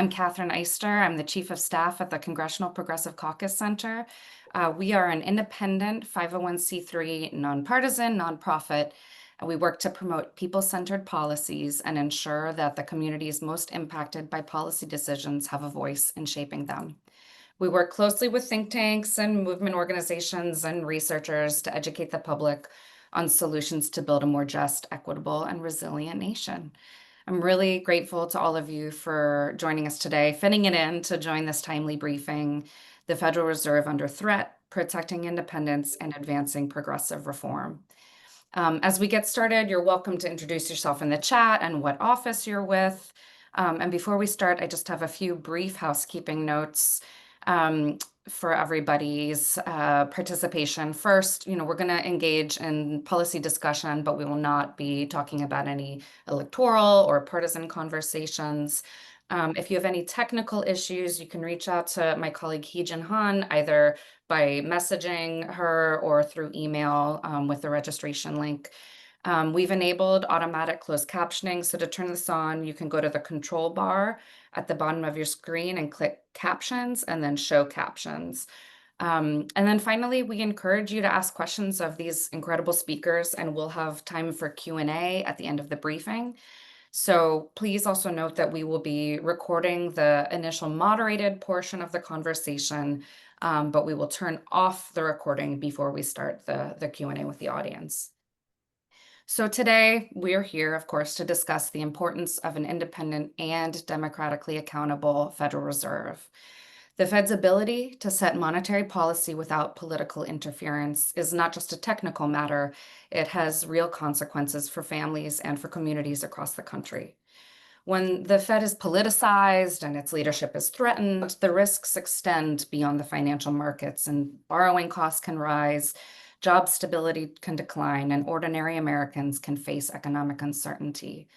I'm Catherine Eister. I'm the Chief of Staff at the Congressional Progressive Caucus Center. We are an independent 501c3 nonpartisan nonprofit, and we work to promote people-centered policies and ensure that the communities most impacted by policy decisions have a voice in shaping them. We work closely with think tanks and movement organizations and researchers to educate the public on solutions to build a more just, equitable, and resilient nation. I'm really grateful to all of you for joining us today, fitting it in to join this timely briefing, The Federal Reserve Under Threat, Protecting Independence and Advancing Progressive Reform. As we get started, you're welcome to introduce yourself in the chat and what office you're with. And before we start, I just have a few brief housekeeping notes for everybody's participation. First, we're going to engage in policy discussion, but we will not be talking about any electoral or partisan conversations. If you have any technical issues, you can reach out to my colleague Hee-Jin Han, either by messaging her or through email with the registration link. We've enabled automatic closed captioning. So to turn this on, you can go to the control bar at the bottom of your screen and click captions and then show captions. And then finally, we encourage you to ask questions of these incredible speakers, and we'll have time for Q&A at the end of the briefing. So please also note that we will be recording the initial moderated portion of the conversation, but we will turn off the recording before we start the Q&A with the audience. So today we're here, of course, to discuss the importance of an independent and democratically accountable Federal Reserve. The Fed's ability to set monetary policy without political interference is not just a technical matter, it has real consequences for families and for communities across the country. When the Fed is politicized and its leadership is threatened, the risks extend beyond the financial markets, and borrowing costs can rise, job stability can decline, and ordinary Americans can face economic uncertainty.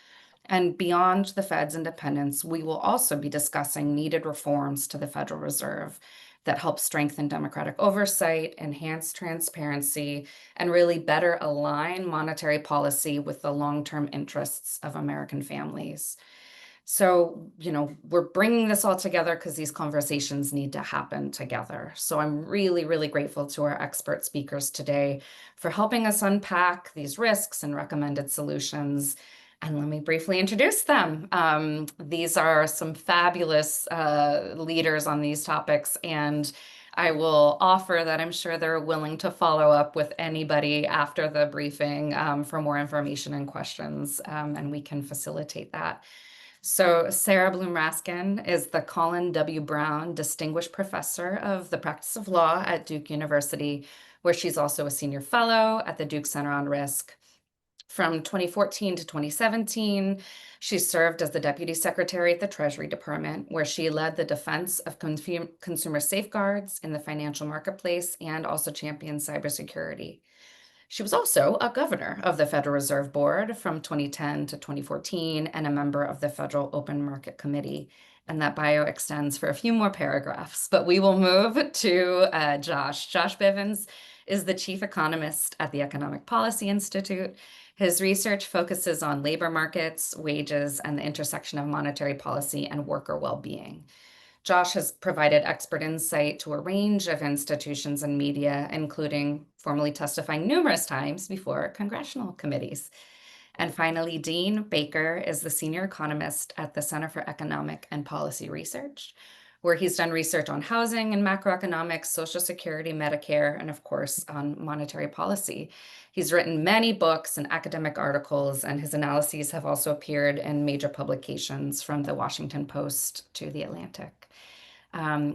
And beyond the Fed's independence, we will also be discussing needed reforms to the Federal Reserve that help strengthen democratic oversight, enhance transparency, and really better align monetary policy with the long-term interests of American families. So, we're bringing this all together because these conversations need to happen together. So I'm really, really grateful to our expert speakers today for helping us unpack these risks and recommended solutions. And let me briefly introduce them. These are some fabulous leaders on these topics, and I will offer that I'm sure they're willing to follow up with anybody after the briefing for more information and questions, and we can facilitate that. So Sarah Bloom-Raskin is the Colin W. Brown Distinguished Professor of the Practice of Law at Duke University, where she's also a senior fellow at the Duke Center on Risk. From 2014 to 2017, she served as the Deputy Secretary at the Treasury Department, where she led the defense of consumer safeguards in the financial marketplace and also championed cybersecurity. She was also a governor of the Federal Reserve Board from 2010 to 2014 and a member of the Federal Open Market Committee. And that bio extends for a few more paragraphs, but we will move to Josh. Josh Bivens is the chief economist at the Economic Policy Institute. His research focuses on labor markets, wages, and the intersection of monetary policy and worker well-being. Josh has provided expert insight to a range of institutions and media, including formally testifying numerous times before congressional committees. And finally, Dean Baker is the senior economist at the Center for Economic and Policy Research, where he's done research on housing and macroeconomics, Social Security, Medicare, and of course, on monetary policy. He's written many books and academic articles, and his analyses have also appeared in major publications from the Washington Post to the Atlantic.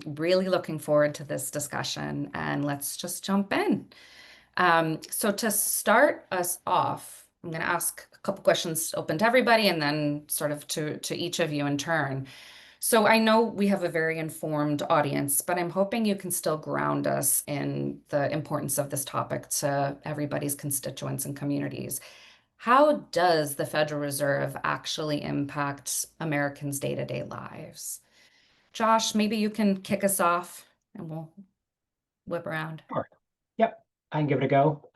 Really looking forward to this discussion, and let's just jump in. So to start us off, I'm going to ask a couple questions open to everybody and then sort of to each of you in turn. So I know we have a very informed audience, but I'm hoping you can still ground us in the importance of this topic to everybody's constituents and communities. How does the Federal Reserve actually impact Americans' day-to-day lives? Josh, maybe you can kick us off and we'll whip around. Sure. Yep, I can give it a go.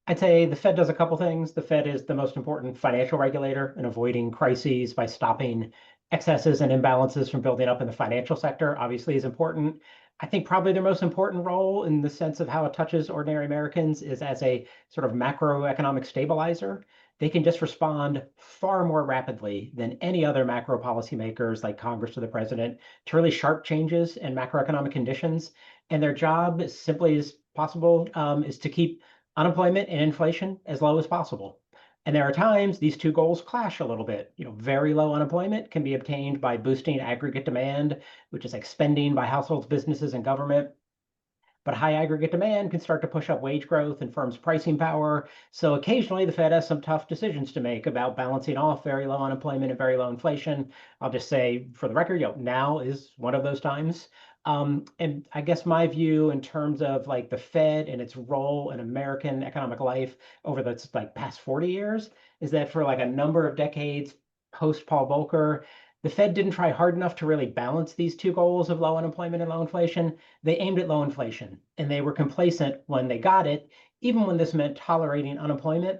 I'd say the Fed does a couple things. The Fed is the most important financial regulator in avoiding crises by stopping excesses and imbalances from building up in the financial sector obviously is important. I think probably their most important role in the sense of how it touches ordinary Americans is as a sort of macroeconomic stabilizer. They can just respond far more rapidly than any other macro policymakers like Congress or the president to really sharp changes in macroeconomic conditions. And their job, as simply as possible, is to keep unemployment and inflation as low as possible. And there are times these two goals clash a little bit. Very low unemployment can be obtained by boosting aggregate demand, which is like spending by households, businesses, and government. But high aggregate demand can start to push up wage growth and firms' pricing power. So occasionally the Fed has some tough decisions to make about balancing off very low unemployment and very low inflation. I'll just say for the record, now is one of those times. And I guess my view in terms of like the Fed and its role in American economic life over the like past 40 years is that for like a number of decades post Paul Volcker, the Fed didn't try hard enough to really balance these two goals of low unemployment and low inflation. They aimed at low inflation and they were complacent when they got it, even when this meant tolerating unemployment.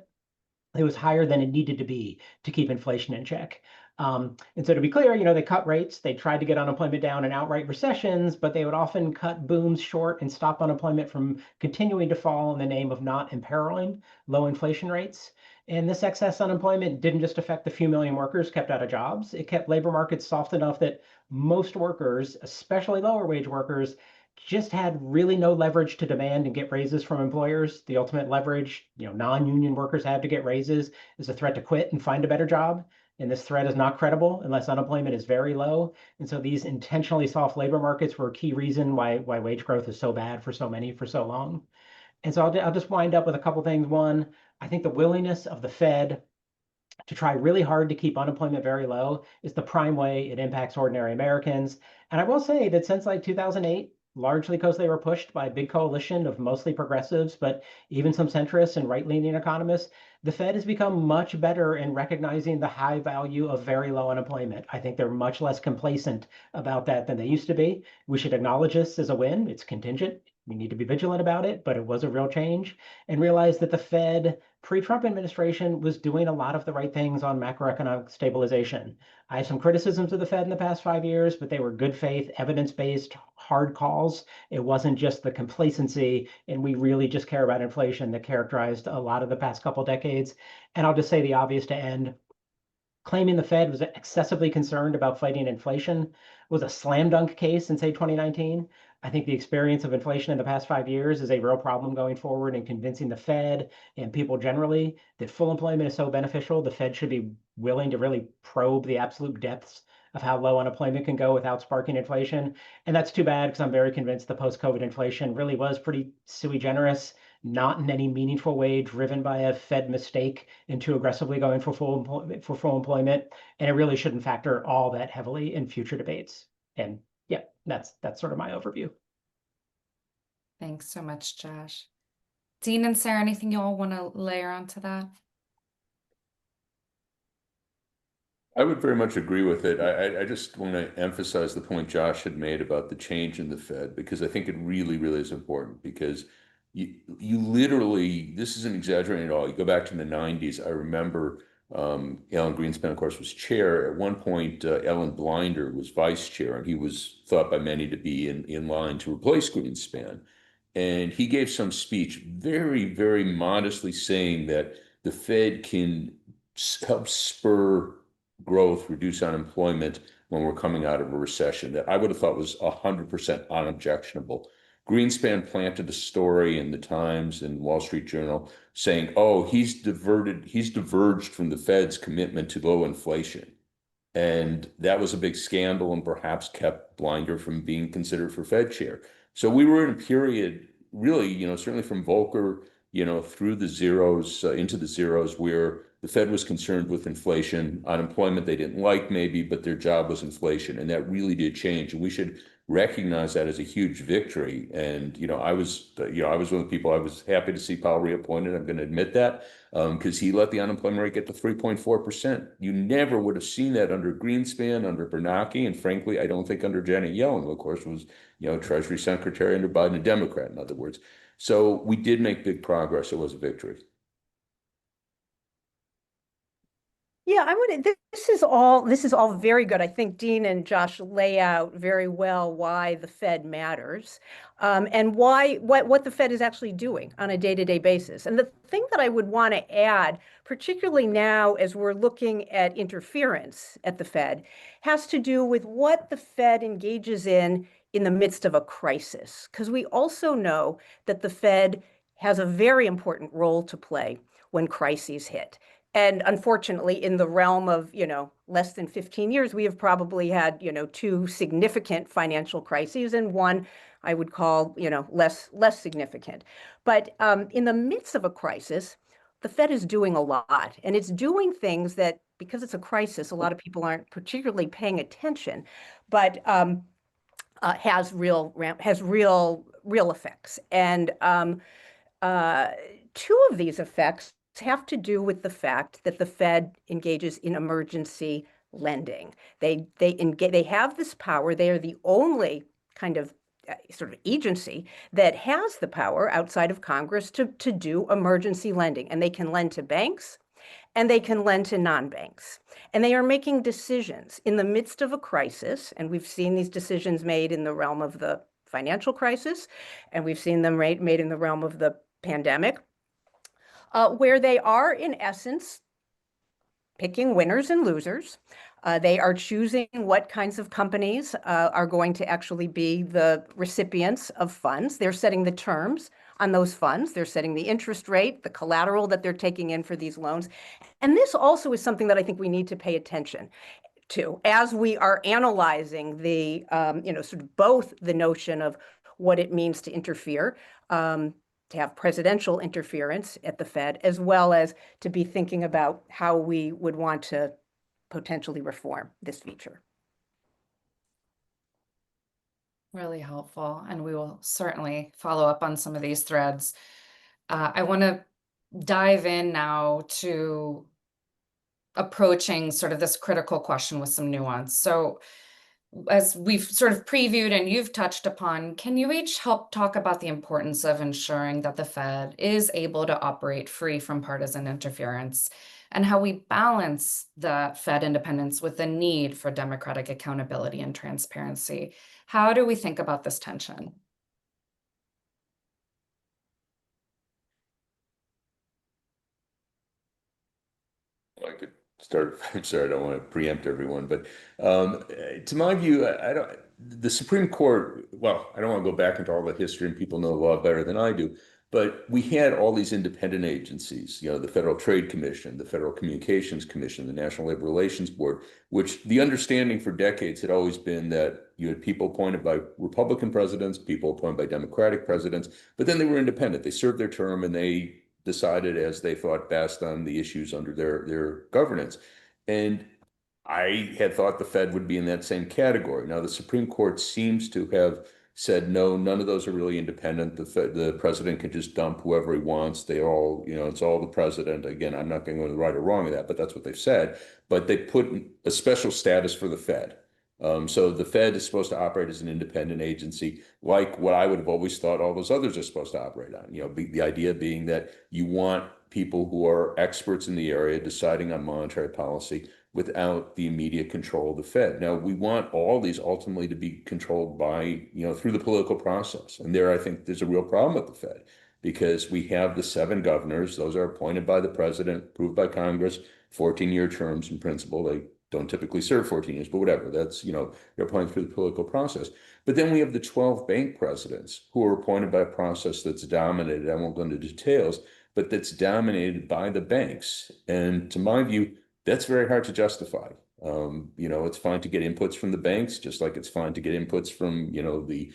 It was higher than it needed to be to keep inflation in check. And so to be clear, they cut rates. They tried to get unemployment down in outright recessions, but they would often cut booms short and stop unemployment from continuing to fall in the name of not imperiling low inflation rates. And this excess unemployment didn't just affect the few million workers kept out of jobs. It kept labor markets soft enough that most workers, especially lower wage workers, just had really no leverage to demand and get raises from employers. The ultimate leverage, non-union workers have to get raises is a threat to quit and find a better job. And this threat is not credible unless unemployment is very low. And so these intentionally soft labor markets were a key reason why wage growth is so bad for so many for so long. And so I'll just wind up with a couple things. One, I think the willingness of the Fed to try really hard to keep unemployment very low is the prime way it impacts ordinary Americans. And I will say that since like 2008, largely because they were pushed by a big coalition of mostly progressives, but even some centrists and right-leaning economists, the Fed has become much better in recognizing the high value of very low unemployment. I think they're much less complacent about that than they used to be. We should acknowledge this as a win. It's contingent. We need to be vigilant about it, but it was a real change, and realize that the Fed pre-Trump administration was doing a lot of the right things on macroeconomic stabilization. I have some criticisms of the Fed in the past 5 years, but they were good faith, evidence-based, hard calls. It wasn't just the complacency, and we really just care about inflation that characterized a lot of the past couple decades. And I'll just say the obvious to end. Claiming the Fed was excessively concerned about fighting inflation was a slam dunk case in, say, 2019. I think the experience of inflation in the past 5 years is a real problem going forward in convincing the Fed and people generally that full employment is so beneficial. The Fed should be willing to really probe the absolute depths of how low unemployment can go without sparking inflation. And that's too bad because I'm very convinced the post-COVID inflation really was pretty sui generis, not in any meaningful way driven by a Fed mistake into aggressively going for full employment, and it really shouldn't factor all that heavily in future debates. And yeah, that's sort of my overview. Thanks so much, Josh. Dean and Sarah, anything you all want to layer onto that? I would very much agree with it. I just want to emphasize the point Josh had made about the change in the Fed, because I think it really, really is important, because you literally, this isn't exaggerating at all. You go back to the 90s. I remember Alan Greenspan, of course, was chair. At one point, Ellen Blinder was vice chair, and he was thought by many to be in line to replace Greenspan. And he gave some speech very, very modestly saying that the Fed can help spur growth, reduce unemployment when we're coming out of a recession, that I would have thought was 100% unobjectionable. Greenspan planted a story in the Times and Wall Street Journal saying, oh, he's diverged from the Fed's commitment to low inflation. And that was a big scandal and perhaps kept Blinder from being considered for Fed chair. So we were in a period, really, certainly from Volcker, through the zeros, into the zeros, where the Fed was concerned with inflation, unemployment they didn't like maybe, but their job was inflation. And that really did change. And we should recognize that as a huge victory. And, I was one of the people, I was happy to see Powell reappointed. I'm going to admit that, because he let the unemployment rate get to 3.4%. You never would have seen that under Greenspan, under Bernanke, and frankly, I don't think under Janet Yellen, who of course was, Treasury Secretary under Biden, a Democrat, in other words. So we did make big progress. It was a victory. Yeah, I would. This is all very good. I think Dean and Josh lay out very well why the Fed matters, and why what the Fed is actually doing on a day-to-day basis. And the thing that I would want to add, particularly now as we're looking at interference at the Fed, has to do with what the Fed engages in the midst of a crisis. Because we also know that the Fed has a very important role to play when crises hit. And unfortunately, in the realm of, less than 15 years, we have probably had, two significant financial crises and one I would call, less significant. But in the midst of a crisis, the Fed is doing a lot, and it's doing things that, because it's a crisis, a lot of people aren't particularly paying attention, but has real effects. And uh, two of these effects have to do with the fact that the Fed engages in emergency lending. They have this power. They are the only kind of sort of agency that has the power outside of Congress to do emergency lending. And they can lend to banks and they can lend to non-banks. And they are making decisions in the midst of a crisis. And we've seen these decisions made in the realm of the financial crisis, and we've seen them made in the realm of the pandemic, where they are, in essence, picking winners and losers. They are choosing what kinds of companies are going to actually be the recipients of funds. They're setting the terms on those funds. They're setting the interest rate, the collateral that they're taking in for these loans. And this also is something that I think we need to pay attention to as we are analyzing the, sort of both the notion of what it means to interfere, to have presidential interference at the Fed, as well as to be thinking about how we would want to potentially reform this feature. Really helpful, and we will certainly follow up on some of these threads. I want to dive in now to approaching sort of this critical question with some nuance. So as we've sort of previewed and you've touched upon, can you each help talk about the importance of ensuring that the Fed is able to operate free from partisan interference, and how we balance the Fed independence with the need for democratic accountability and transparency? How do we think about this tension? I could start. I'm sorry, I don't want to preempt everyone, but to my view, I don't. The Supreme Court. Well, I don't want to go back into all the history, and people know the law better than I do. But we had all these independent agencies, the Federal Trade Commission, the Federal Communications Commission, the National Labor Relations Board, which the understanding for decades had always been that you had people appointed by Republican presidents, people appointed by Democratic presidents, but then they were independent. They served their term and they decided as they thought best on the issues under their governance. And I had thought the Fed would be in that same category. Now, the Supreme Court seems to have said, no, none of those are really independent. The president can just dump whoever he wants. They all, it's all the president. Again, I'm not going to go right or wrong with that, but that's what they've said. But they put a special status for the Fed. So the Fed is supposed to operate as an independent agency, like what I would have always thought all those others are supposed to operate on. The idea being that you want people who are experts in the area deciding on monetary policy without the immediate control of the Fed. Now, we want all these ultimately to be controlled by, through the political process. And there, I think there's a real problem with the Fed because we have the 7 governors. Those are appointed by the president, approved by Congress, 14-year terms in principle. They don't typically serve 14 years, but whatever. That's, they're appointed through the political process. But then we have the 12 bank presidents who are appointed by a process that's dominated, I won't go into details, but that's dominated by the banks. And to my view, that's very hard to justify. It's fine to get inputs from the banks, just like it's fine to get inputs from, the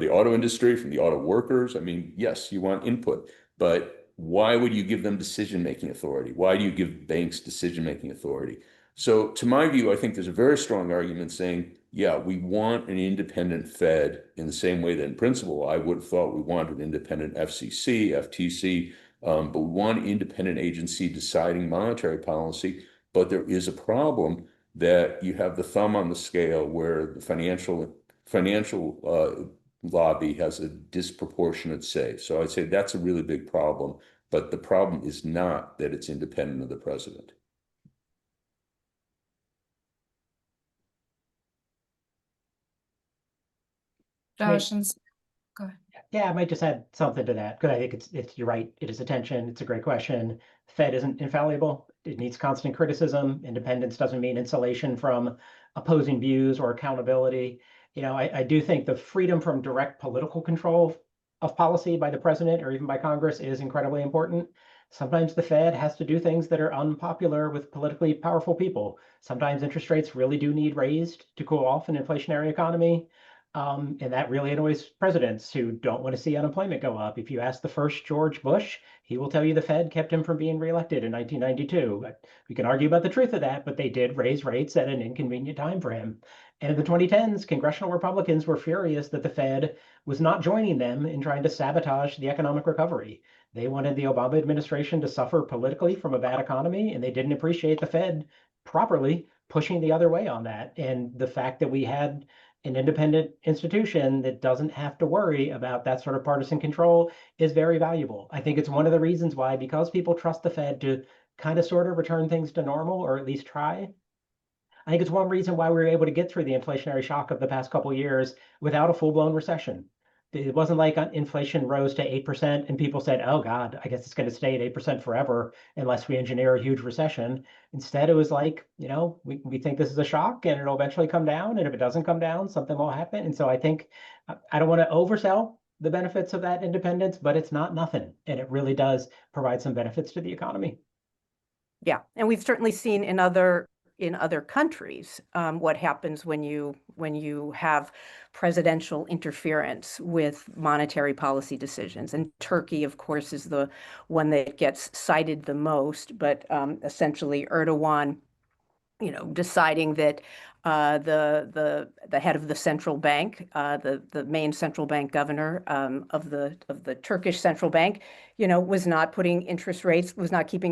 auto industry, from the auto workers. I mean, yes, you want input, but why would you give them decision-making authority? Why do you give banks decision-making authority? So to my view, I think there's a very strong argument saying, yeah, we want an independent Fed in the same way that in principle, I would have thought we want an independent FCC, FTC, but we want an independent agency deciding monetary policy. But there is a problem that you have the thumb on the scale where the financial lobby has a disproportionate say. So I'd say that's a really big problem. But the problem is not that it's independent of the president. Josh, and go ahead. Yeah, I might just add something to that because I think you're right. It is attention. It's a great question. Fed isn't infallible. It needs constant criticism. Independence doesn't mean insulation from opposing views or accountability. I do think the freedom from direct political control of policy by the president or even by Congress is incredibly important. Sometimes the Fed has to do things that are unpopular with politically powerful people. Sometimes interest rates really do need raised to cool off an inflationary economy. And that really annoys presidents who don't want to see unemployment go up. If you ask the first George Bush, he will tell you the Fed kept him from being reelected in 1992. We can argue about the truth of that, but they did raise rates at an inconvenient time for him. And in the 2010s, congressional Republicans were furious that the Fed was not joining them in trying to sabotage the economic recovery. They wanted the Obama administration to suffer politically from a bad economy, and they didn't appreciate the Fed properly pushing the other way on that. And the fact that we had an independent institution that doesn't have to worry about that sort of partisan control is very valuable. I think it's one of the reasons why, because people trust the Fed to kind of sort of return things to normal, or at least try. I think it's one reason why we were able to get through the inflationary shock of the past couple of years without a full-blown recession. It wasn't like inflation rose to 8% and people said, oh God, I guess it's going to stay at 8% forever unless we engineer a huge recession. Instead, it was like, we think this is a shock and it'll eventually come down. And if it doesn't come down, something will happen. And so I think I don't want to oversell the benefits of that independence, but it's not nothing. And it really does provide some benefits to the economy. Yeah, and we've certainly seen in other countries what happens when you have presidential interference with monetary policy decisions. And Turkey, of course, is the one that gets cited the most. But essentially, Erdogan, deciding that the head of the central bank, the main central bank governor of the Turkish central bank, was not keeping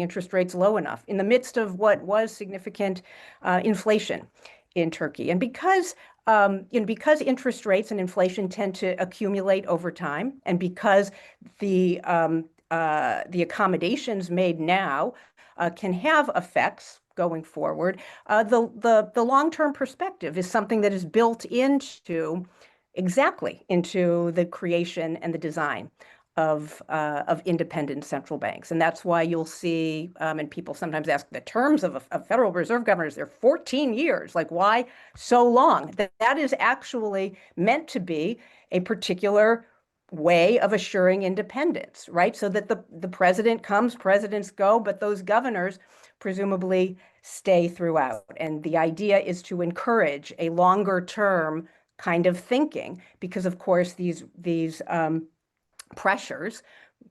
interest rates low enough in the midst of what was significant inflation in Turkey. And because interest rates and inflation tend to accumulate over time, and because the accommodations made now can have effects going forward, the long-term perspective is something that is built into the creation and the design of independent central banks. And that's why you'll see, and people sometimes ask the terms of Federal Reserve governors, they're 14 years. Like, why so long? That is actually meant to be a particular way of assuring independence, right? So that the president comes, presidents go, but those governors presumably stay throughout. And the idea is to encourage a longer term kind of thinking, because of course these pressures,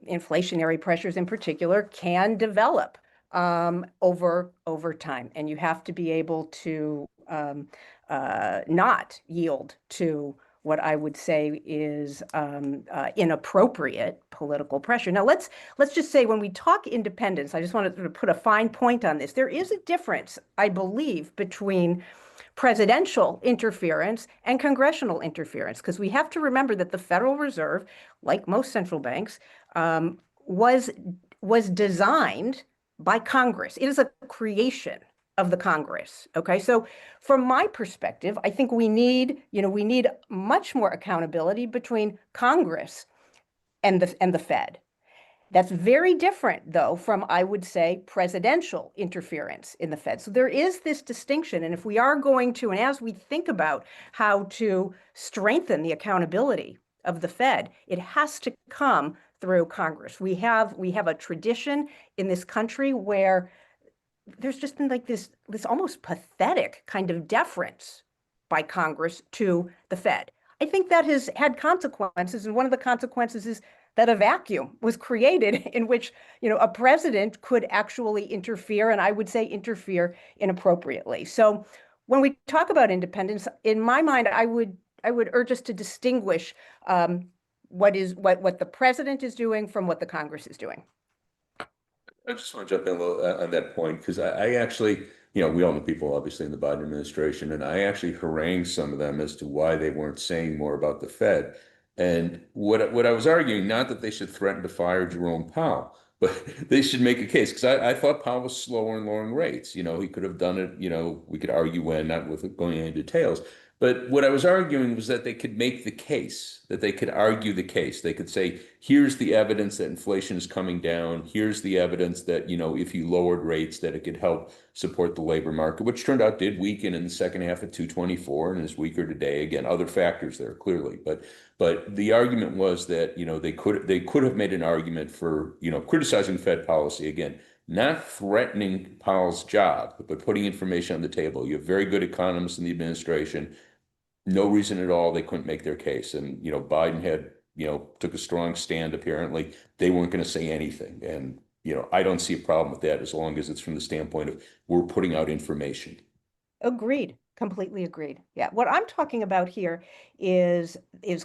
inflationary pressures in particular, can develop over time. And you have to be able to not yield to what I would say is inappropriate political pressure. Now, let's just say when we talk independence, I just want to put a fine point on this. There is a difference, I believe, between presidential interference and congressional interference, because we have to remember that the Federal Reserve, like most central banks, was designed by Congress. It is a creation of the Congress. Okay, so from my perspective, I think we need much more accountability between Congress and the Fed. That's very different, though, from, I would say, presidential interference in the Fed. So there is this distinction. And if we are going to, and as we think about how to strengthen the accountability of the Fed, it has to come through Congress. We have a tradition in this country where there's just been like this almost pathetic kind of deference by Congress to the Fed. I think that has had consequences, and one of the consequences is that a vacuum was created in which, a president could actually interfere, and I would say interfere inappropriately. So when we talk about independence, in my mind, I would urge us to distinguish what the president is doing from what the Congress is doing. I just want to jump in a little on that point, because I actually, we all know people obviously in the Biden administration, and I actually harangued some of them as to why they weren't saying more about the Fed. And what I was arguing, not that they should threaten to fire Jerome Powell, but they should make a case, because I thought Powell was slower in lowering rates. He could have done it, we could argue when, not with going into details. But what I was arguing was that they could make the case, that they could argue the case. They could say, here's the evidence that inflation is coming down. Here's the evidence that, if you lowered rates, that it could help support the labor market, which turned out did weaken in the second half of 224 and is weaker today. Again, other factors there clearly, but the argument was that, they could have made an argument for, criticizing Fed policy again, not threatening Powell's job, but putting information on the table. You have very good economists in the administration. No reason at all they couldn't make their case. And, Biden had, took a strong stand apparently. They weren't going to say anything. And, I don't see a problem with that as long as it's from the standpoint of we're putting out information. Agreed. Completely agreed. Yeah. What I'm talking about here is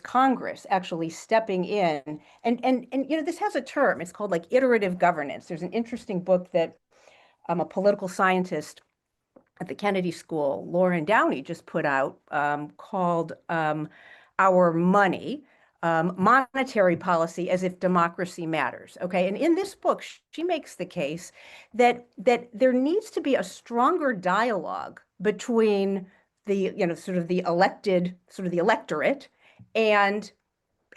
Congress actually stepping in and this has a term. It's called like iterative governance. There's an interesting book that a political scientist at the Kennedy School, Lauren Downey, just put out called Our Money, Monetary Policy as if Democracy Matters. Okay. And in this book, she makes the case that there needs to be a stronger dialogue between the, sort of the elected, sort of the electorate and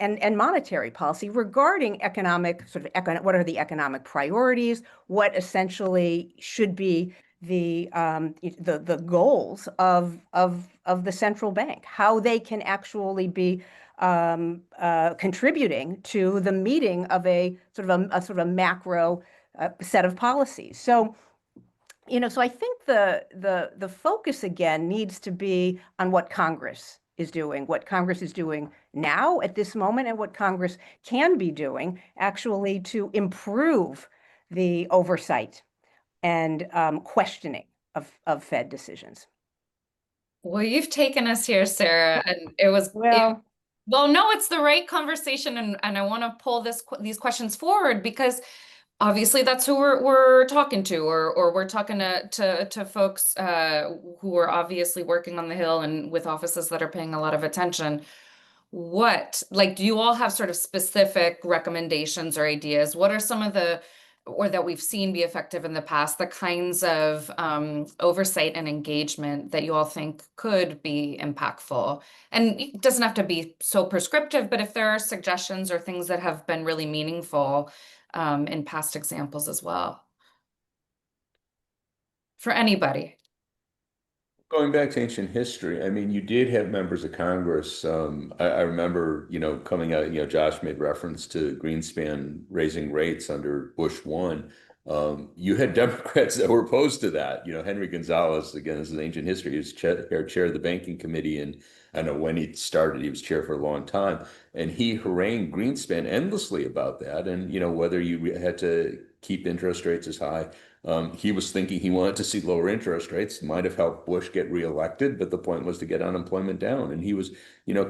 monetary policy regarding what are the economic priorities, what essentially should be the goals of the central bank, how they can actually be contributing to the meeting of a sort of a macro set of policies. So so I think the focus again needs to be on what Congress is doing now at this moment, and what Congress can be doing actually to improve the oversight and questioning of Fed decisions. Well, you've taken us here, Sarah, and it was Well, no, it's the right conversation, and I want to pull these questions forward because obviously that's who we're talking to, or we're talking to folks who are obviously working on the Hill and with offices that are paying a lot of attention. Do you all have sort of specific recommendations or ideas? What are some of or that we've seen be effective in the past, the kinds of oversight and engagement that you all think could be impactful? And it doesn't have to be so prescriptive, but if there are suggestions or things that have been really meaningful in past examples as well. For anybody. Going back to ancient history, I mean, you did have members of Congress. I remember, coming out, Josh made reference to Greenspan raising rates under Bush 1. You had Democrats that were opposed to that. Henry Gonzalez, again, this is ancient history. He was chair of the banking committee, and I don't know when he started. He was chair for a long time, and he harangued Greenspan endlessly about that. And whether you had to keep interest rates as high. He was thinking he wanted to see lower interest rates. Might have helped Bush get reelected, but the point was to get unemployment down. And he was,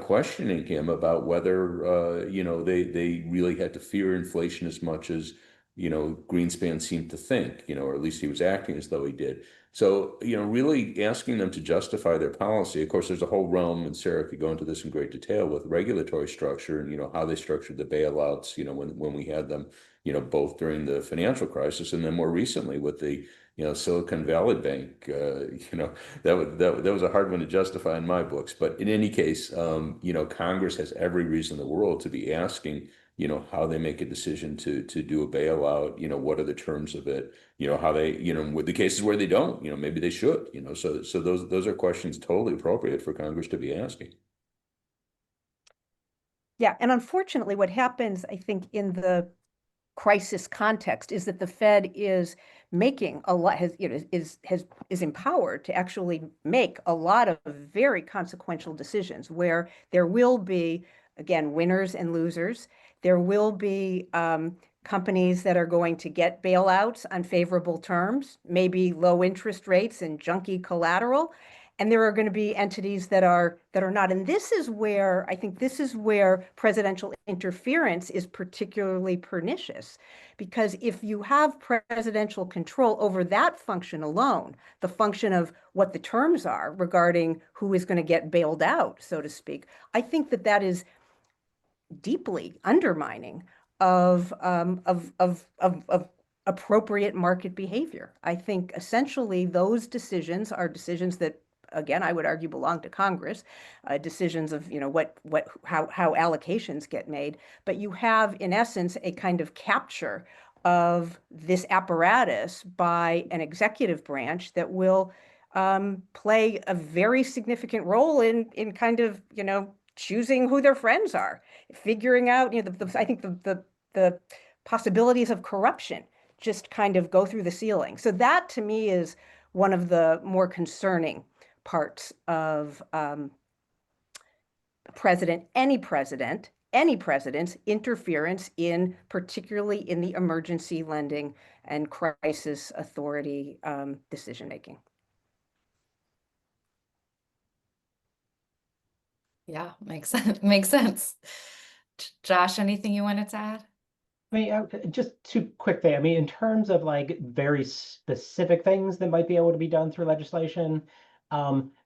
questioning him about whether, they really had to fear inflation as much as, Greenspan seemed to think, or at least he was acting as though he did. So, really asking them to justify their policy. Of course, there's a whole realm, and Sarah could go into this in great detail with regulatory structure and, how they structured the bailouts, when we had them, both during the financial crisis and then more recently with the, Silicon Valley Bank, that was a hard one to justify in my books. But in any case, Congress has every reason in the world to be asking, how they make a decision to do a bailout, what are the terms of it, how they, with the cases where they don't, maybe they should, so those are questions totally appropriate for Congress to be asking. yeah, and unfortunately, what happens, I think, in the crisis context is that the Fed is making a lot, is empowered to actually make a lot of very consequential decisions where there will be, again, winners and losers. There will be companies that are going to get bailouts on favorable terms, maybe low interest rates and junky collateral. And there are going to be entities that are not. And this is where presidential interference is particularly pernicious, because if you have presidential control over that function alone, the function of what the terms are regarding who is going to get bailed out, so to speak, I think that is deeply undermining of appropriate market behavior. I think essentially those decisions are decisions that again, I would argue belong to Congress, decisions of, how allocations get made. But you have, in essence, a kind of capture of this apparatus by an executive branch that will play a very significant role in kind of, choosing who their friends are, figuring out, I think the possibilities of corruption just kind of go through the ceiling. So that to me is one of the more concerning parts of any president's interference in, particularly in the emergency lending and crisis authority decision-making. Yeah, makes sense. Makes sense. Josh, anything you wanted to add? I mean, just two quick things. I mean, in terms of like very specific things that might be able to be done through legislation,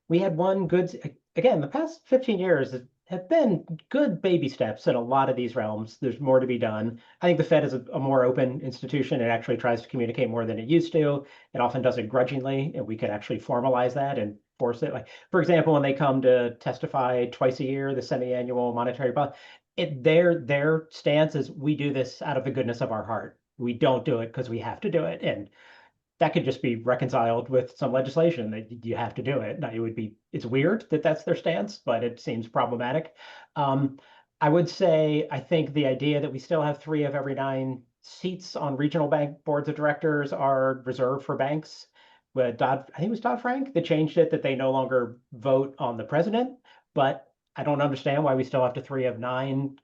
we had one good, again, the past 15 years have been good baby steps in a lot of these realms. There's more to be done. I think the Fed is a more open institution. It actually tries to communicate more than it used to. It often does it grudgingly, and we could actually formalize that and force it. Like, for example, when they come to testify twice a year, the semi-annual monetary policy, their stance is we do this out of the goodness of our heart. We don't do it because we have to do it. And that could just be reconciled with some legislation that you have to do it. Now, it's weird that that's their stance, but it seems problematic. I would say, I think the idea that we still have 3 of every 9 seats on regional bank boards of directors are reserved for banks. But I think it was Dodd-Frank that changed it, that they no longer vote on the president, but I don't understand why we still have 3 of 9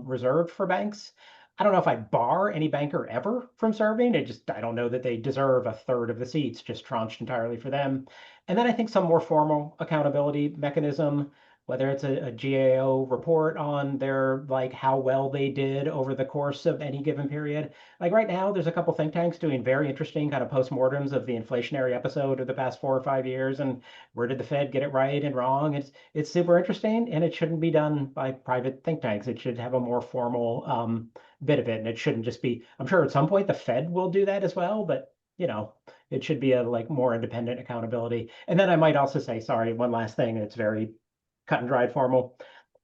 reserved for banks. I don't know if I'd bar any banker ever from serving. I don't know that they deserve 1/3 of the seats just tranched entirely for them. And then I think some more formal accountability mechanism, whether it's a GAO report on their, like, how well they did over the course of any given period. Like right now, there's a couple think tanks doing very interesting kind of postmortems of the inflationary episode of the past 4 or 5 years, and where did the Fed get it right and wrong. It's super interesting, and it shouldn't be done by private think tanks. It should have a more formal bit of it, and it shouldn't just be, I'm sure at some point the Fed will do that as well, but it should be a like more independent accountability. And then I might also say, sorry, one last thing, and it's very cut and dried formal.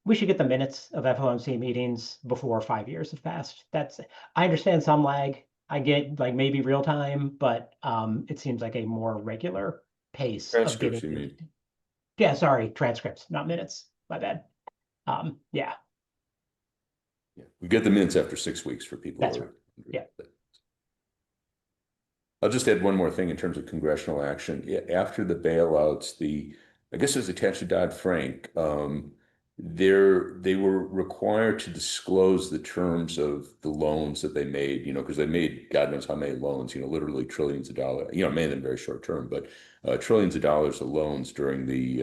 We should get the minutes of FOMC meetings before 5 years have passed. I understand some lag. I get like maybe real time, but it seems like a more regular pace of Transcripts, getting. you mean? Yeah, sorry, transcripts, not minutes. My bad. Yeah, Yeah, we get the minutes after 6 weeks for people. that's right. Yeah. I'll just add one more thing in terms of congressional action. After the bailouts, I guess it was attached to Dodd-Frank, they were required to disclose the terms of the loans that they made, because they made God knows how many loans, literally trillions of dollars, many of them very short term, but trillions of dollars of loans during the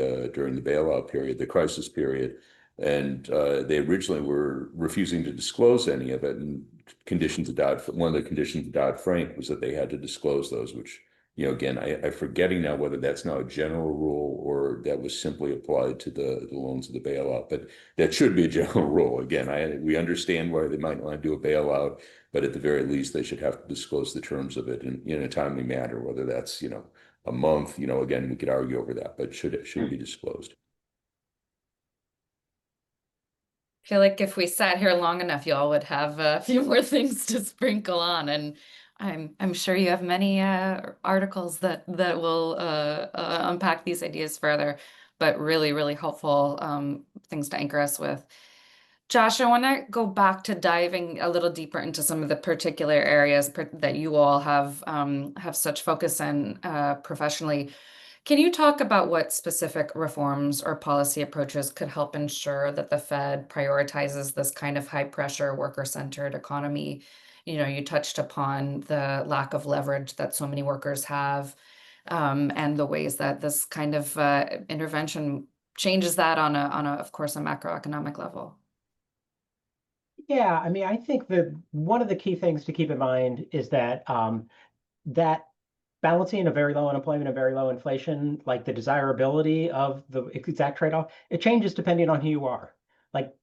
bailout period, the crisis period. And they originally were refusing to disclose any of it. And one of the conditions of Dodd-Frank was that they had to disclose those, which, again, I'm forgetting now whether that's now a general rule or that was simply applied to the loans of the bailout. But that should be a general rule. Again, we understand why they might want to do a bailout, but at the very least, they should have to disclose the terms of it in a timely manner, whether that's, a month, again, we could argue over that, but should be disclosed. I feel like if we sat here long enough, y'all would have a few more things to sprinkle on, and I'm sure you have many articles that will unpack these ideas further, but really, really helpful things to anchor us with. Josh, I want to go back to diving a little deeper into some of the particular areas that you all have such focus in professionally. Can you talk about what specific reforms or policy approaches could help ensure that the Fed prioritizes this kind of high-pressure, worker-centered economy? You touched upon the lack of leverage that so many workers have, and the ways that this kind of intervention changes that on of course, a macroeconomic level. Yeah, I mean, I think that one of the key things to keep in mind is that that balancing a very low unemployment and very low inflation, like the desirability of the exact trade-off, it changes depending on who you are. Like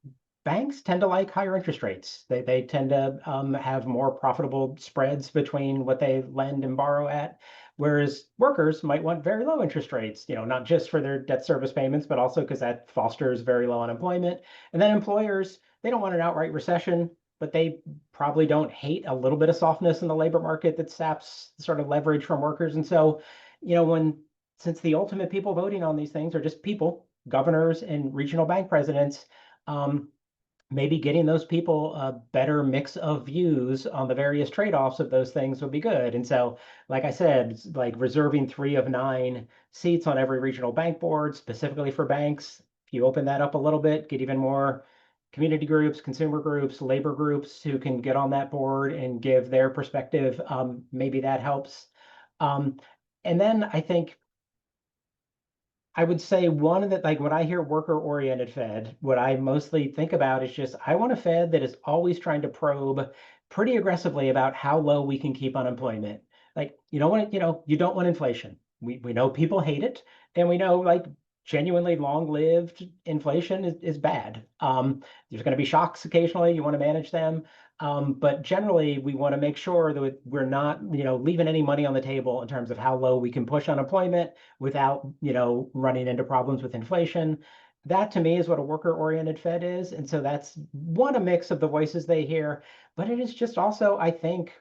banks tend to like higher interest rates. They tend to have more profitable spreads between what they lend and borrow at. Whereas workers might want very low interest rates, not just for their debt service payments, but also because that fosters very low unemployment. And then employers, they don't want an outright recession, but they probably don't hate a little bit of softness in the labor market that saps sort of leverage from workers. And so, since the ultimate people voting on these things are just people, governors and regional bank presidents, maybe getting those people a better mix of views on the various trade-offs of those things would be good. And so, like I said, like reserving 3 of 9 seats on every regional bank board specifically for banks. If you open that up a little bit, get even more community groups, consumer groups, labor groups who can get on that board and give their perspective, maybe that helps. And then I think I would say one of the, like when I hear worker-oriented Fed, what I mostly think about is just, I want a Fed that is always trying to probe pretty aggressively about how low we can keep unemployment. Like, you don't want inflation. We know people hate it, and we know like genuinely long-lived inflation is bad. There's going to be shocks occasionally. You want to manage them. But generally, we want to make sure that we're not, leaving any money on the table in terms of how low we can push unemployment without, running into problems with inflation. That to me is what a worker-oriented Fed is. And so that's one, a mix of the voices they hear, but it is just also, I think,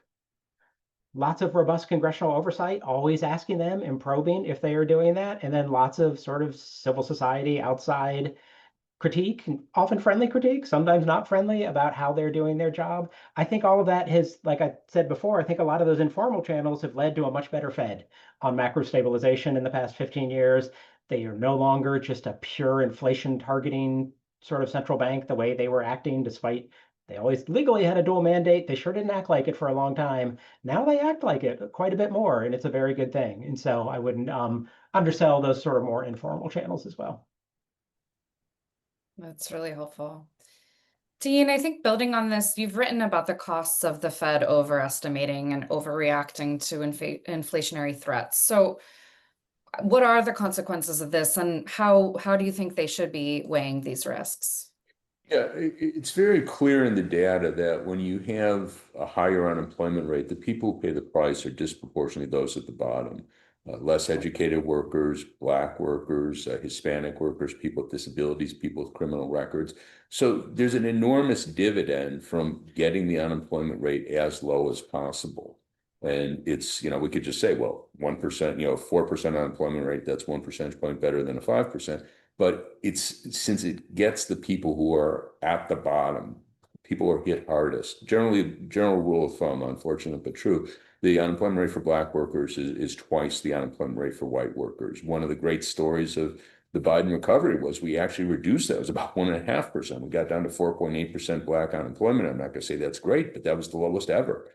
lots of robust congressional oversight, always asking them and probing if they are doing that. And then lots of sort of civil society outside critique, often friendly critique, sometimes not friendly, about how they're doing their job. I think all of that has, like I said before, I think a lot of those informal channels have led to a much better Fed on macro stabilization in the past 15 years. They are no longer just a pure inflation targeting sort of central bank the way they were acting, despite they always legally had a dual mandate. They sure didn't act like it for a long time. Now they act like it quite a bit more, and it's a very good thing. And so I wouldn't undersell those sort of more informal channels as well. That's really helpful. Dean, I think building on this, you've written about the costs of the Fed overestimating and overreacting to inflationary threats. So what are the consequences of this, and how do you think they should be weighing these risks? Yeah, it's very clear in the data that when you have a higher unemployment rate, the people who pay the price are disproportionately those at the bottom. Less educated workers, Black workers, Hispanic workers, people with disabilities, people with criminal records. So there's an enormous dividend from getting the unemployment rate as low as possible. And it's, we could just say, well, 1%, 4% unemployment rate, that's 1 percentage point better than a 5%. But since it gets the people who are at the bottom, people are hit hardest. General rule of thumb, unfortunate but true, the unemployment rate for Black workers is twice the unemployment rate for white workers. One of the great stories of the Biden recovery was we actually reduced that. It was about 1.5%. We got down to 4.8% Black unemployment. I'm not going to say that's great, but that was the lowest ever.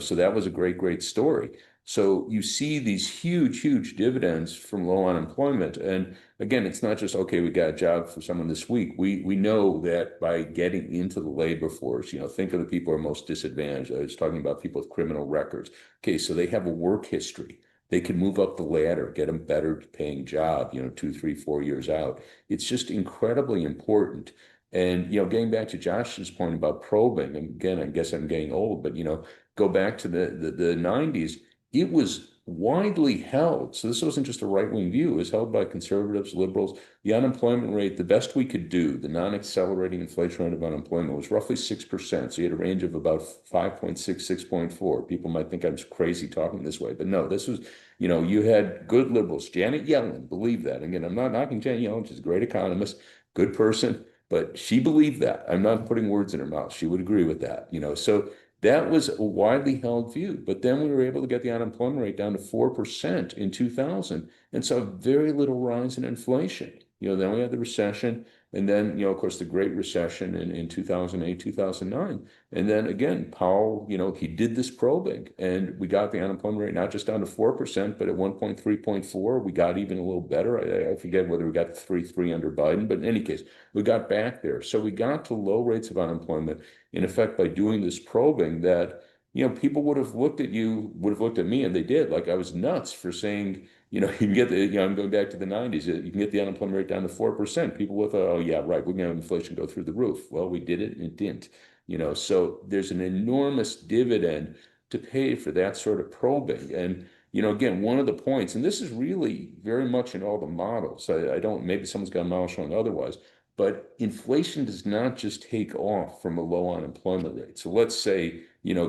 So that was a great story. So you see these huge dividends from low unemployment. And again, it's not just, okay, we got a job for someone this week. We know that by getting into the labor force, think of the people who are most disadvantaged. I was talking about people with criminal records. Okay, so they have a work history. They can move up the ladder, get a better paying job, 2, 3, 4 years out. It's just incredibly important. And, getting back to Josh's point about probing, and again, I guess I'm getting old, but, go back to the 90s, it was widely held. So this wasn't just a right-wing view. It was held by conservatives, liberals. The unemployment rate, the best we could do, the non-accelerating inflation rate of unemployment was roughly 6%. So you had a range of about 5.6, 6.4. People might think I'm crazy talking this way, but no, this was, you had good liberals. Janet Yellen believed that. Again, I'm not knocking Janet Yellen. She's a great economist, good person, but she believed that. I'm not putting words in her mouth. She would agree with that, so that was a widely held view. But then we were able to get the unemployment rate down to 4% in 2000 and saw very little rise in inflation. Then we had the recession, and then, of course, the Great Recession in 2008, 2009. And then again, Powell, he did this probing, and we got the unemployment rate not just down to 4%, but at 1.3.4. We got even a little better. I forget whether we got 3.3 under Biden, but in any case, we got back there. So we got to low rates of unemployment, in effect, by doing this probing that, people would have looked at me, and they did, like I was nuts for saying, you can get I'm going back to the 90s, you can get the unemployment rate down to 4%. People would thought, oh yeah, right, we're going to have inflation go through the roof. Well, we did it and it didn't, so there's an enormous dividend to pay for that sort of probing. And, again, one of the points, and this is really very much in all the models. I don't, maybe someone's got a model showing otherwise, but inflation does not just take off from a low unemployment rate. So let's say,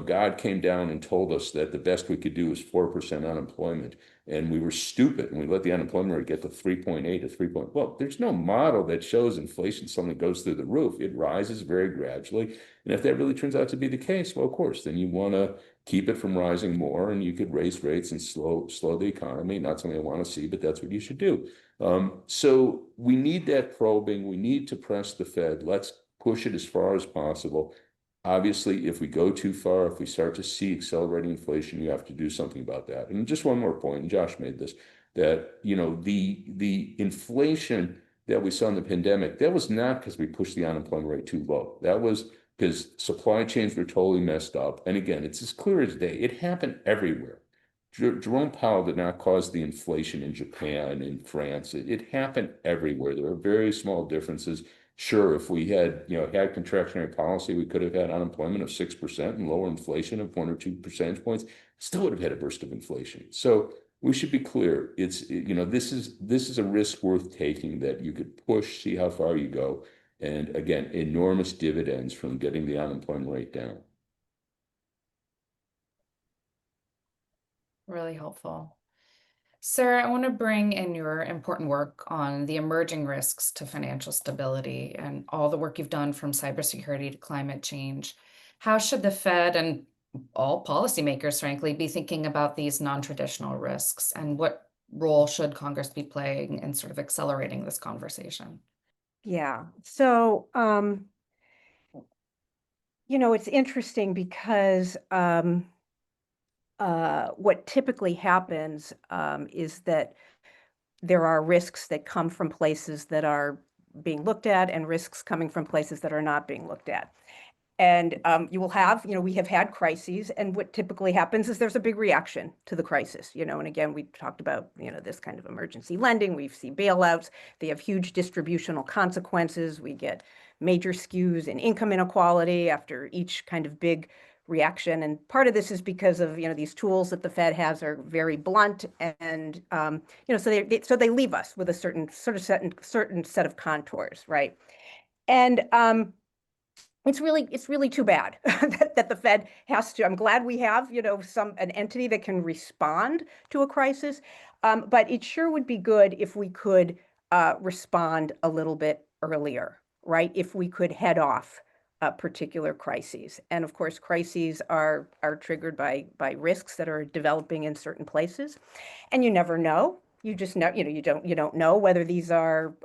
God came down and told us that the best we could do was 4% unemployment, and we were stupid and we let the unemployment rate get to 3.8 or 3. Well, there's no model that shows inflation suddenly goes through the roof. It rises very gradually. And if that really turns out to be the case, well, of course, then you want to keep it from rising more, and you could raise rates and slow the economy. Not something I want to see, but that's what you should do. So we need that probing. We need to press the Fed. Let's push it as far as possible. Obviously, if we go too far, if we start to see accelerating inflation, you have to do something about that. And just one more point, and Josh made this, that the inflation that we saw in the pandemic, that was not because we pushed the unemployment rate too low. That was because supply chains were totally messed up. And again, it's as clear as day. It happened everywhere. Jerome Powell did not cause the inflation in Japan, in France. It happened everywhere. There are very small differences. Sure, if we had contractionary policy, we could have had unemployment of 6% and lower inflation of 1 or 2 percentage points. Still would have had a burst of inflation. So we should be clear. This is a risk worth taking, that you could push, see how far you go. And again, enormous dividends from getting the unemployment rate down. Really helpful. Sir, I want to bring in your important work on the emerging risks to financial stability and all the work you've done from cybersecurity to climate change. How should the Fed and all policymakers, frankly, be thinking about these non-traditional risks, and what role should Congress be playing in sort of accelerating this conversation? Yeah. So, it's interesting because what typically happens is that there are risks that come from places that are being looked at and risks coming from places that are not being looked at. And you will have, we have had crises, and what typically happens is there's a big reaction to the crisis, and again, we talked about, this kind of emergency lending. We see bailouts. They have huge distributional consequences. We get major skews in income inequality after each kind of big reaction. And part of this is because of, these tools that the Fed has are very blunt, and, so they leave us with a certain set of contours, right? And it's really too bad that the Fed has to. I'm glad we have, an entity that can respond to a crisis, but it sure would be good if we could respond a little bit earlier, right? If we could head off particular crises. And of course, crises are triggered by risks that are developing in certain places, and you never know. You just know, you don't know whether these are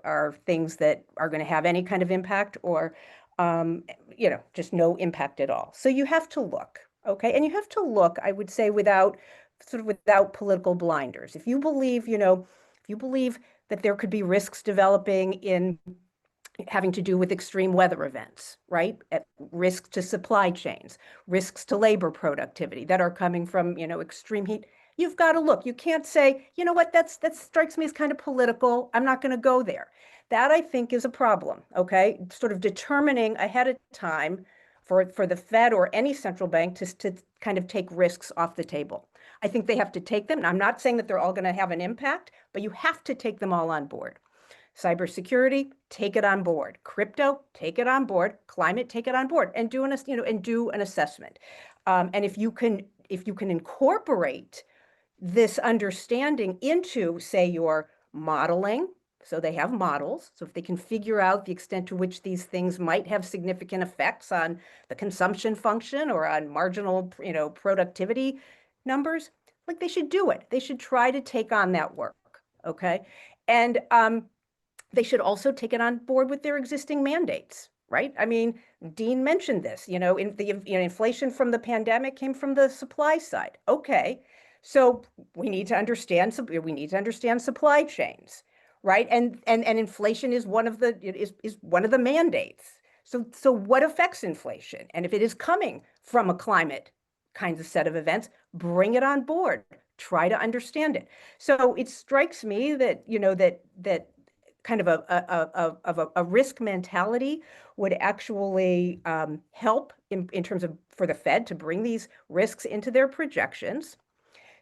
things that are going to have any kind of impact, or just no impact at all. So you have to look, okay? And you have to look, I would say, without political blinders. If you believe, that there could be risks developing in having to do with extreme weather events, right? At risks to supply chains, risks to labor productivity that are coming from, extreme heat. You've got to look. You can't say, what, that strikes me as kind of political. I'm not going to go there. That, I think, is a problem, okay? Sort of determining ahead of time for the Fed or any central bank to kind of take risks off the table. I think they have to take them. And I'm not saying that they're all going to have an impact, but you have to take them all on board. Cybersecurity, take it on board. Crypto, take it on board. Climate, take it on board, and do an assessment. And if you can incorporate this understanding into, say, your modeling. So they have models. So if they can figure out the extent to which these things might have significant effects on the consumption function or on marginal, productivity numbers, like, they should do it. They should try to take on that work, okay? And they should also take it on board with their existing mandates, right? I mean, Dean mentioned this, inflation from the pandemic came from the supply side. Okay. So we need to understand supply chains, right? And inflation is one of the mandates. So what affects inflation? And if it is coming from a climate kinds of set of events, bring it on board. Try to understand it. So it strikes me that that kind of a risk mentality would actually help in terms of for the Fed to bring these risks into their projections,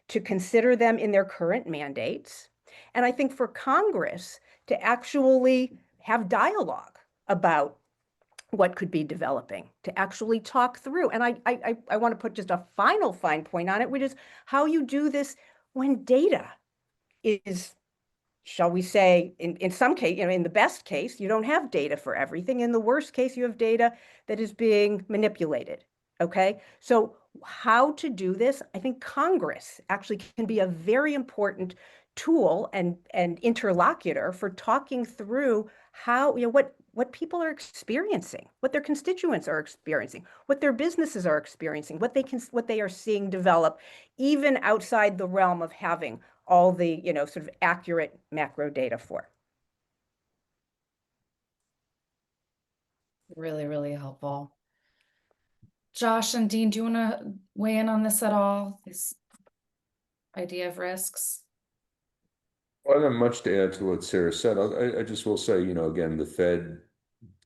to consider them in their current mandates. And I think for Congress to actually have dialogue about what could be developing, to actually talk through. And I want to put just a final fine point on it, which is how you do this when data is, shall we say, in some case, in the best case, you don't have data for everything. In the worst case, you have data that is being manipulated. Okay, so how to do this? I think Congress actually can be a very important tool and interlocutor for talking through how, what people are experiencing, what their constituents are experiencing, what their businesses are experiencing, what they are seeing develop, even outside the realm of having all the, sort of accurate macro data for. Really, really helpful. Josh and Dean, do you want to weigh in on this at all? This idea of risks? Well, I don't have much to add to what Sarah said. I just will say, again, the Fed,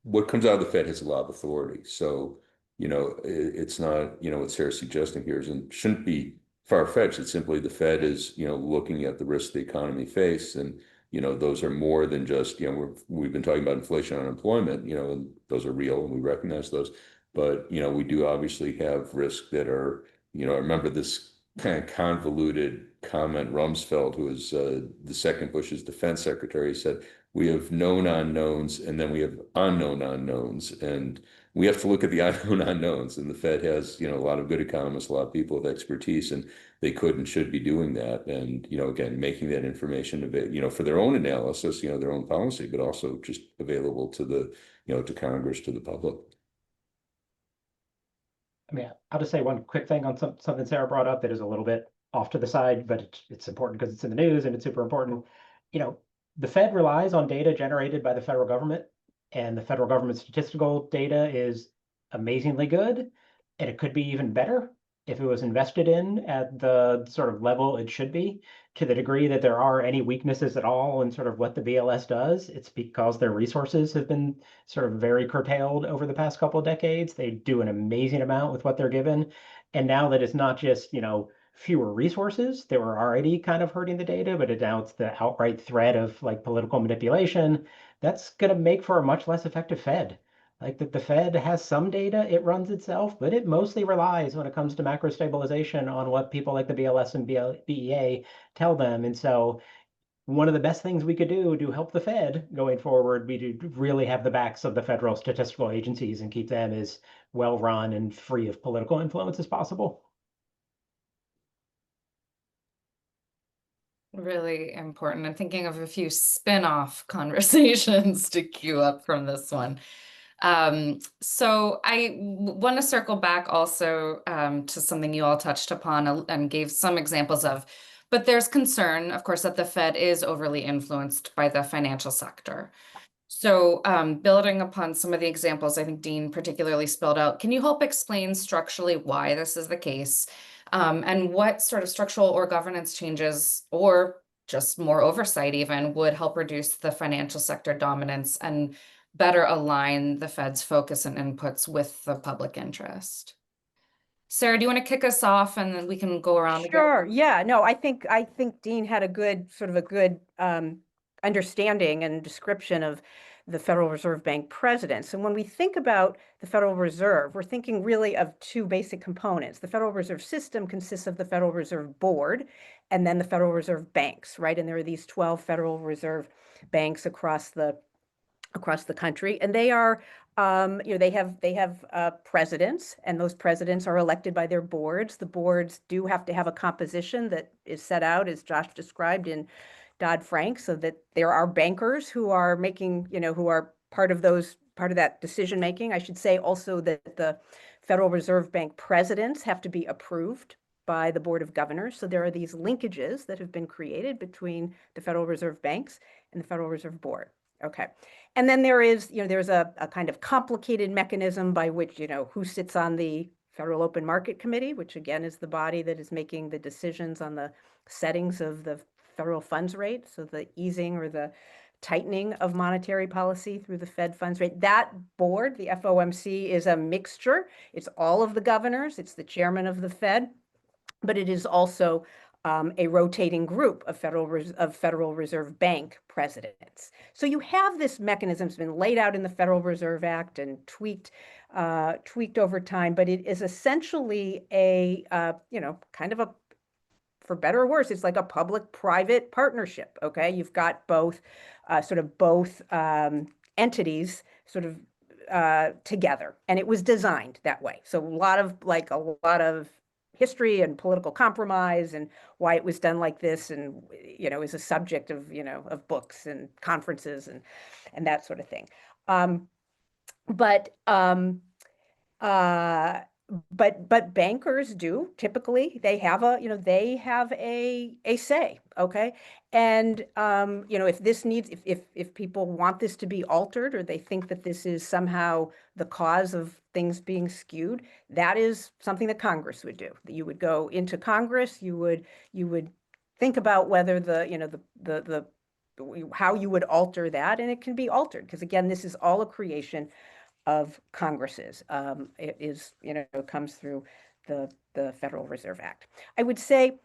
what comes out of the Fed has a lot of authority. So, it's not, what Sarah's suggesting here shouldn't be far-fetched. It's simply the Fed is, looking at the risks the economy face. And, those are more than just, we've been talking about inflation and unemployment, and those are real and we recognize those. But, we do obviously have risks that are, I remember this kind of convoluted comment. Rumsfeld, who was the second Bush's defense secretary, said, we have known unknowns and then we have unknown unknowns. And we have to look at the unknown unknowns. And the Fed has, a lot of good economists, a lot of people with expertise, and they could and should be doing that. And, again, making that information available, for their own analysis, their own policy, but also just available to the, to Congress, to the public. I mean, I'll just say one quick thing on something Sarah brought up that is a little bit off to the side, but it's important because it's in the news and it's super important. The Fed relies on data generated by the federal government, and the federal government statistical data is amazingly good, and it could be even better if it was invested in at the sort of level it should be. To the degree that there are any weaknesses at all in sort of what the BLS does, it's because their resources have been sort of very curtailed over the past couple of decades. They do an amazing amount with what they're given. And now that it's not just, fewer resources that were already kind of hurting the data, but now it's the outright threat of like political manipulation, that's going to make for a much less effective Fed. Like that the Fed has some data it runs itself, but it mostly relies when it comes to macro stabilization on what people like the BLS and BEA tell them. And so one of the best things we could do to help the Fed going forward be to really have the backs of the federal statistical agencies and keep them as well run and free of political influence as possible. Really important. I'm thinking of a few spin-off conversations to queue up from this one. So I want to circle back also to something you all touched upon and gave some examples of, but there's concern, of course, that the Fed is overly influenced by the financial sector. So building upon some of the examples I think Dean particularly spelled out, can you help explain structurally why this is the case? And what sort of structural or governance changes, or just more oversight even, would help reduce the financial sector dominance and better align the Fed's focus and inputs with the public interest? Sarah, do you want to kick us off and then we can go around again? Sure. Yeah. No, I think Dean had a good understanding and description of the Federal Reserve Bank presidents. And when we think about the Federal Reserve, we're thinking really of two basic components. The Federal Reserve System consists of the Federal Reserve Board and then the Federal Reserve Banks, right? And there are these 12 Federal Reserve banks across the country, and they are, they have presidents, and those presidents are elected by their boards. The boards do have to have a composition that is set out, as Josh described, in Dodd-Frank, so that there are bankers who are making, who are part of that decision making. I should say also that the Federal Reserve Bank presidents have to be approved by the Board of Governors. So there are these linkages that have been created between the Federal Reserve Banks and the Federal Reserve Board. Okay. And then there is, there's a kind of complicated mechanism by which, who sits on the Federal Open Market Committee, which again is the body that is making the decisions on the settings of the federal funds rate. So the easing or the tightening of monetary policy through the Fed funds rate. That board, the FOMC, is a mixture. It's all of the governors. It's the chairman of the Fed, but it is also a rotating group of Federal Reserve Bank presidents. So you have this mechanism that's been laid out in the Federal Reserve Act and tweaked over time, but it is essentially a kind of a, for better or worse, it's like a public-private partnership. Okay, you've got both entities sort of together, and it was designed that way. So a lot of history and political compromise and why it was done like this, and is a subject of of books and conferences and that sort of thing. But bankers do typically, they have a say, okay? And if this needs, if people want this to be altered, or they think that this is somehow the cause of things being skewed, that is something that Congress would do. That you would go into Congress, you would think about whether the how you would alter that, and it can be altered, because again, this is all a creation of Congresses. It comes through the Federal Reserve Act. I would say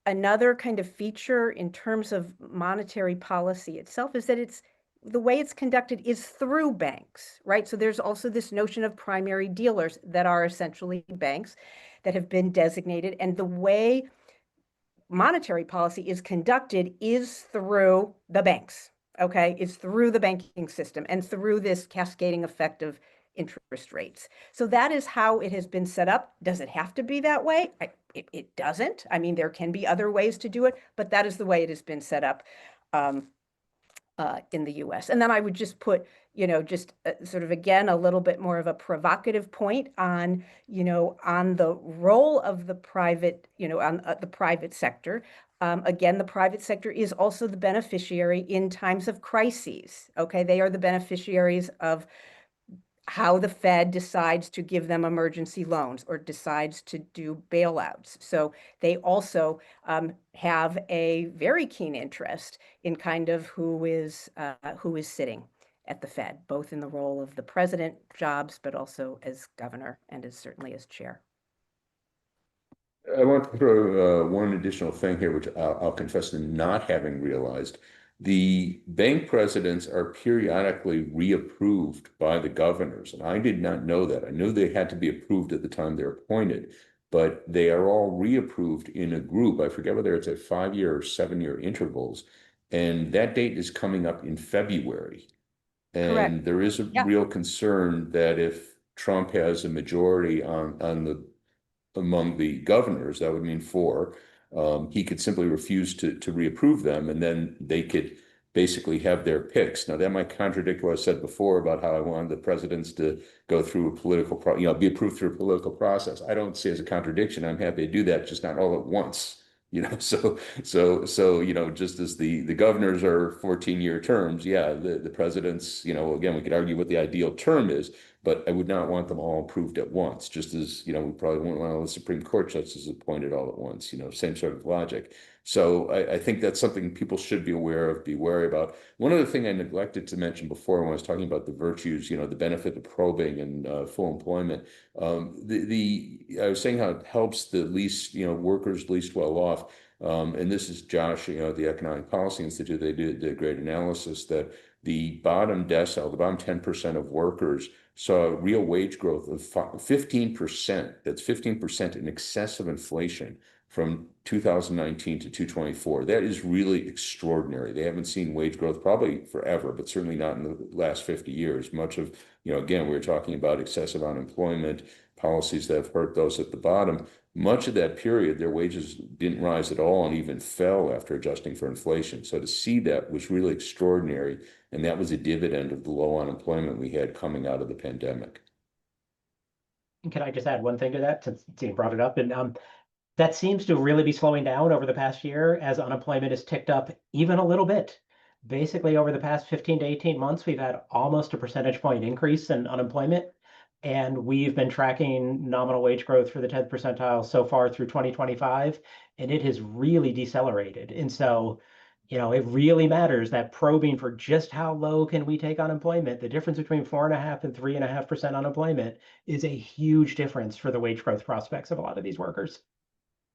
another kind of feature in terms of monetary policy itself is that the way it's conducted is through banks, right? So there's also this notion of primary dealers that are essentially banks that have been designated, and the way monetary policy is conducted is through the banks. Okay, it's through the banking system and through this cascading effect of interest rates. So that is how it has been set up. Does it have to be that way? It doesn't. I mean, there can be other ways to do it, but that is the way it has been set up in the U.S. And then I would just put, just sort of again a little bit more of a provocative point on, on the role of the private, on the private sector. Again, the private sector is also the beneficiary in times of crises. Okay, they are the beneficiaries of how the Fed decides to give them emergency loans or decides to do bailouts. So they also have a very keen interest in kind of who is sitting at the Fed, both in the role of the president jobs, but also as governor and certainly as chair. I want to throw one additional thing here, which I'll confess to not having realized. The bank presidents are periodically reapproved by the governors, and I did not know that. I knew they had to be approved at the time they're appointed, but they are all reapproved in a group. I forget whether it's at 5-year or 7-year intervals, and that date is coming up in February. And Correct. there is a real concern that if Trump has a majority among the governors, that would mean 4. He could simply refuse to reapprove them, and then they could basically have their picks. Now, that might contradict what I said before about how I wanted the presidents to go through a political, be approved through a political process. I don't see it as a contradiction. I'm happy to do that, just not all at once. So just as the governors are 14-year terms, yeah, the presidents, again, we could argue what the ideal term is, but I would not want them all approved at once, just as, we probably wouldn't want all the Supreme Court justices appointed all at once, same sort of logic. So I think that's something people should be aware of, be wary about. One other thing I neglected to mention before when I was talking about the virtues, the benefit of probing and full employment, I was saying how it helps the least, workers least well off. And this is Josh, at the Economic Policy Institute, they did a great analysis that the bottom decile, the bottom 10% of workers saw real wage growth of 15%. That's 15% in excess of inflation from 2019 to 2024. That is really extraordinary. They haven't seen wage growth probably forever, but certainly not in the last 50 years. Much of, again, we were talking about excessive unemployment, policies that have hurt those at the bottom. Much of that period, their wages didn't rise at all and even fell after adjusting for inflation. So to see that was really extraordinary. And that was a dividend of the low unemployment we had coming out of the pandemic. Can I just add one thing to that, since you brought it up? And that seems to really be slowing down over the past year as unemployment has ticked up even a little bit. Basically, over the past 15 to 18 months, we've had almost a percentage point increase in unemployment. And we've been tracking nominal wage growth for the 10th percentile so far through 2025, and it has really decelerated. And so, it really matters that probing for just how low can we take unemployment. The difference between 4.5% and 3.5% unemployment is a huge difference for the wage growth prospects of a lot of these workers.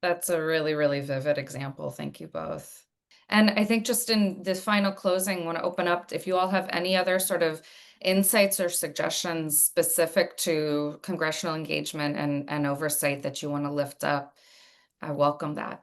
That's a really, really vivid example. Thank you both. And I think just in this final closing, want to open up if you all have any other sort of insights or suggestions specific to congressional engagement and oversight that you want to lift up. I welcome that.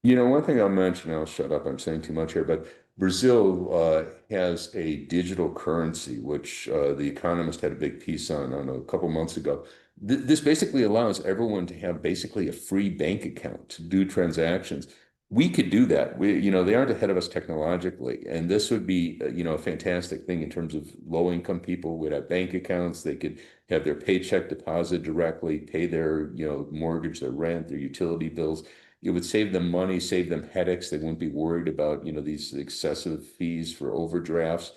One thing I'll mention, I'll shut up, I'm saying too much here, but Brazil has a digital currency, which The Economist had a big piece on, I don't know, a couple months ago. This basically allows everyone to have basically a free bank account to do transactions. We could do that. They aren't ahead of us technologically, and this would be, a fantastic thing in terms of low-income people would have bank accounts. They could have their paycheck deposited directly, pay their, mortgage, their rent, their utility bills. It would save them money, save them headaches. They wouldn't be worried about, these excessive fees for overdrafts.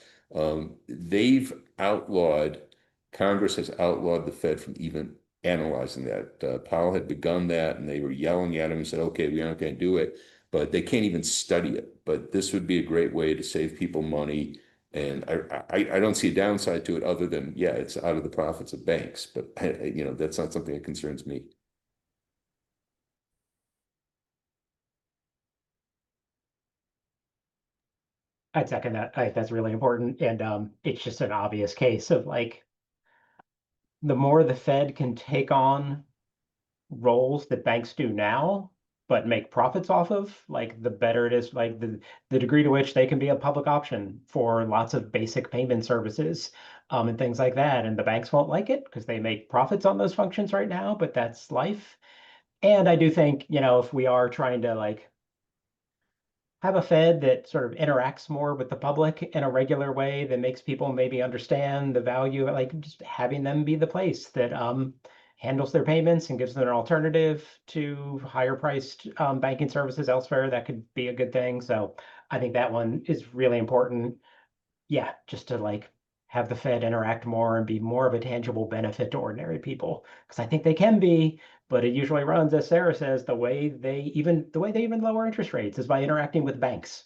Congress has outlawed the Fed from even analyzing that. Powell had begun that, and they were yelling at him and said, okay, we aren't going to do it, but they can't even study it. But this would be a great way to save people money. And I don't see a downside to it other than, yeah, it's out of the profits of banks, but that's not something that concerns me. I'd second that. I think that's really important. And it's just an obvious case of like the more the Fed can take on roles that banks do now, but make profits off of, like the better it is, like the degree to which they can be a public option for lots of basic payment services, and things like that. And the banks won't like it because they make profits on those functions right now, but that's life. And I do think, if we are trying to like have a Fed that sort of interacts more with the public in a regular way that makes people maybe understand the value of like just having them be the place that handles their payments and gives them an alternative to higher priced banking services elsewhere. That could be a good thing. So I think that one is really important. Yeah, just to like have the Fed interact more and be more of a tangible benefit to ordinary people. Because I think they can be, but it usually runs, as Sarah says, the way they even lower interest rates is by interacting with banks.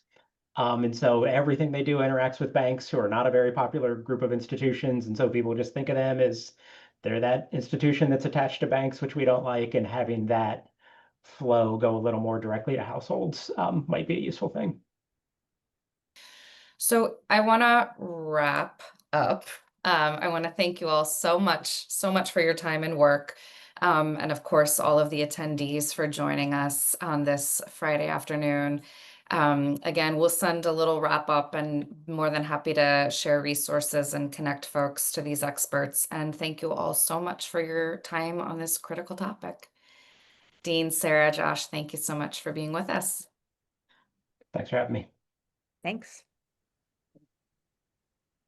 And so everything they do interacts with banks who are not a very popular group of institutions. And so people just think of them as they're that institution that's attached to banks, which we don't like, and having that flow go a little more directly to households might be a useful thing. So I want to wrap up. I want to thank you all so much for your time and work. And of course, all of the attendees for joining us on this Friday afternoon. Again, we'll send a little wrap up and more than happy to share resources and connect folks to these experts. And thank you all so much for your time on this critical topic. Dean, Sarah, Josh, thank you so much for being with us. Thanks for having me. Thanks.